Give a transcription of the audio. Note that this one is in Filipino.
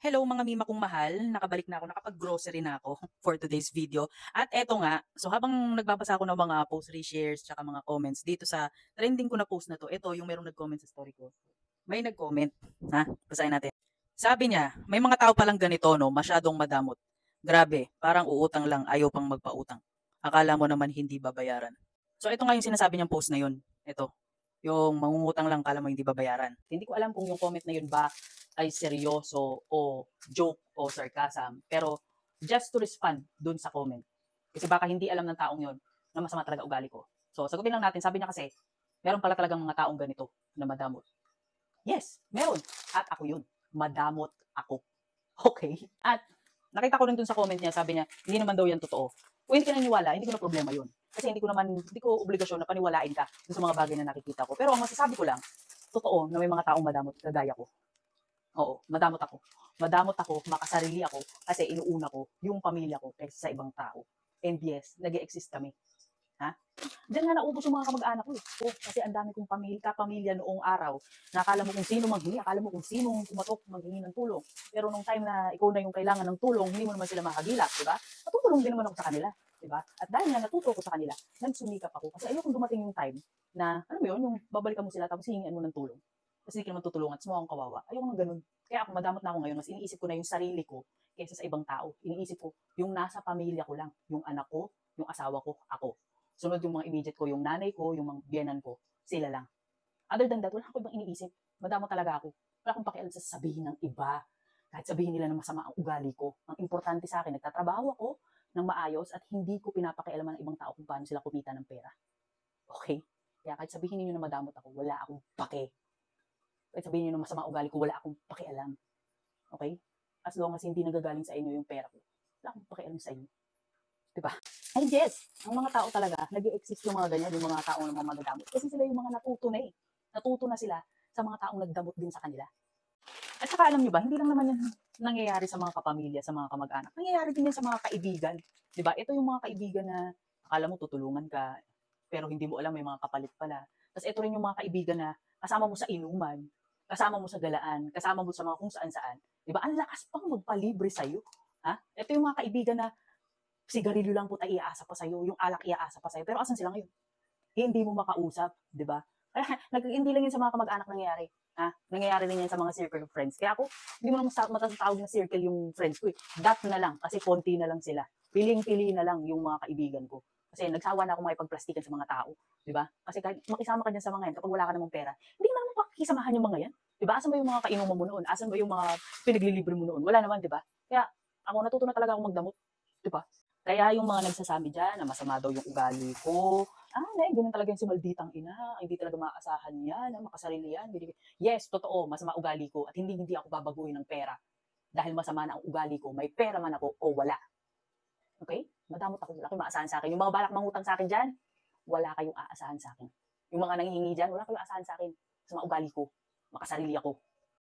Hello mga mima kong mahal, nakabalik na ako, nakapag-grocery na ako for today's video. At eto nga, so habang nagbabasa ako ng mga post reshares tsaka mga comments dito sa trending ko na post na to, ito yung merong nag-comment sa story ko. May nag-comment, ha? Basahin natin. Sabi niya, may mga tao palang ganito, no, masyadong madamot. Grabe, parang uutang lang, ayaw pang magpautang. Akala mo naman hindi babayaran. So ito nga yung sinasabi niyang post na yun. Ito, yung mangungutang lang, kala mo hindi babayaran. Hindi ko alam kung yung comment na yun ba ay seryoso o joke o sarcasm. Pero just to respond dun sa comment. Kasi baka hindi alam ng taong yon na masama talaga ugali ko. So sagutin lang natin, sabi niya kasi, meron pala talagang mga taong ganito na madamot. Yes, meron. At ako yun. Madamot ako. Okay? At nakita ko rin dun sa comment niya, sabi niya, hindi naman daw yan totoo. Kung hindi ka naniniwala, hindi ko na problema yun. Kasi hindi ko obligasyon na paniwalain ka dun sa mga bagay na nakikita ko. Pero ang masasabi ko lang, totoo na may mga taong madamot kagaya ko. Oo, madamot ako. Madamot ako, makasarili ako, kasi inuuna ko yung pamilya ko kaysa sa ibang tao. And yes, nag-exist kami. Ha? Diyan nga naubos yung mga kamag-anak ko. Kasi ang dami kong kapamilya noong araw. Nakala mo kung sino manghingi, akala mo kung sino kumatok manghingi ng tulong. Pero nung time na ikaw na yung kailangan ng tulong, hindi mo naman sila makagilap, di ba? Natutulong din naman ako sa kanila, di ba? At dahil nga natuto ko sa kanila, nagsumikap ako. Kasi ayokong dumating yung time na, alam mo yun, yung babalikan mo sila tapos hihingian mo ng tulong. Kasi hindi ka naman tutulungan, at mukhang kawawa. Ayoko nang ganun. Kaya ako madamot na ako ngayon, mas iniisip ko na yung sarili ko kaysa sa ibang tao. Iniisip ko yung nasa pamilya ko lang, yung anak ko, yung asawa ko, ako. Sunod yung mga immediate ko, yung nanay ko, yung mga biyenan ko, sila lang. Other than that, wala akong ibang iniisip. Madamo talaga ako. Wala akong pakialam sa sabihin ng iba. Kahit sabihin nila na masama ang ugali ko. Ang importante sa akin, nagtatrabaho ako ng maayos at hindi ko pinapakialaman ng ibang tao kung paano sila kumita ng pera. Okay? Kaya kahit sabihin niyo na madamot ako, wala akong pake. Kahit sabihin niyo na masama ugali ko, wala akong pakialam. Okay? As long as hindi nagagaling sa inyo yung pera ko, wala akong pakialam sa inyo. Diba? And yes, ang mga tao talaga, nag-i-exist yung mga ganyan, yung mga taong na magagamot. Kasi sila yung mga natuto na eh. Natuto na sila sa mga taong nagdamot din sa kanila. At saka alam nyo ba, hindi lang naman yan nangyayari sa mga kapamilya, sa mga kamag-anak. Nangyayari din yan sa mga kaibigan. Diba? Ito yung mga kaibigan na akala mo tutulungan ka, pero hindi mo alam may mga kapalit pala. Tapos ito rin yung mga kaibigan na kasama mo sa inuman, kasama mo sa galaan, kasama mo sa mga kung saan-saan. Diba? Ang lakas pang magpalibre sa'yo. Ha? Ito yung mga kaibigan na sigarilyo lang po tayo iaasa pa sa'yo, yung alak iaasa pa sa'yo. Pero asan sila ngayon? Hindi mo makausap, di ba? Hindi lang yun sa mga kamag-anak nangyayari. Ha? Nangyayari din yan sa mga circle of friends. Kaya ako, hindi mo naman matatawag na circle yung friends ko eh. Dat na lang, kasi konti na lang sila. Piling-pili na lang yung mga kaibigan ko. Kasi nagsawa na ako makipagplastikan sa mga tao. Di ba? Kasi kahit makisama ka dyan sa mga yan, kapag wala ka namang pera, hindi naman pakikisamahan yung mga yan. Di ba? Asan ba yung mga kainuman mo noon? Asan ba yung mga pinaglilibre mo noon? Wala naman, di ba? Kaya ako natuto na talaga akong magdamot. Di ba? Kaya yung mga nagsasabi dyan na masama daw yung ugali ko, ganun talaga yung si malditang ina, hindi talaga maaasahan yan, makasarili yan. Yes, totoo, masama ugali ko at hindi ako babaguhin ng pera. Dahil masama na ang ugali ko, may pera man ako o wala. Okay? Madamot ako, wala kayong maasahan sa akin. Yung mga balak mangutang sa akin dyan, wala kayong aasahan sa akin. Yung mga nanghihingi dyan, wala kayong aasahan sa akin. Masama ugali ko, makasarili ako.